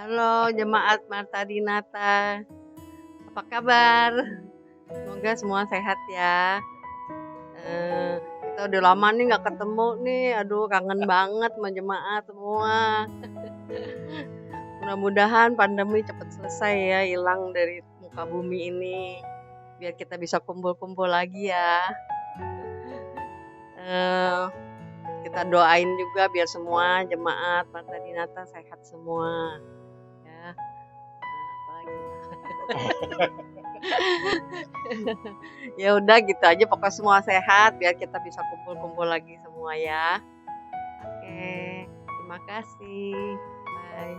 Halo jemaat Marta Dinata, apa kabar? Semoga semua sehat ya. Kita udah lama nih nggak ketemu nih, aduh kangen banget sama jemaat semua. Mudah-mudahan pandemi cepat selesai ya, hilang dari muka bumi ini, biar kita bisa kumpul-kumpul lagi ya. Eh, kita doain juga biar semua jemaat Marta Dinata sehat semua ya. Apalagi ya udah gitu aja pokoknya semua sehat biar kita bisa kumpul-kumpul lagi semua ya. Oke, terima kasih. Bye.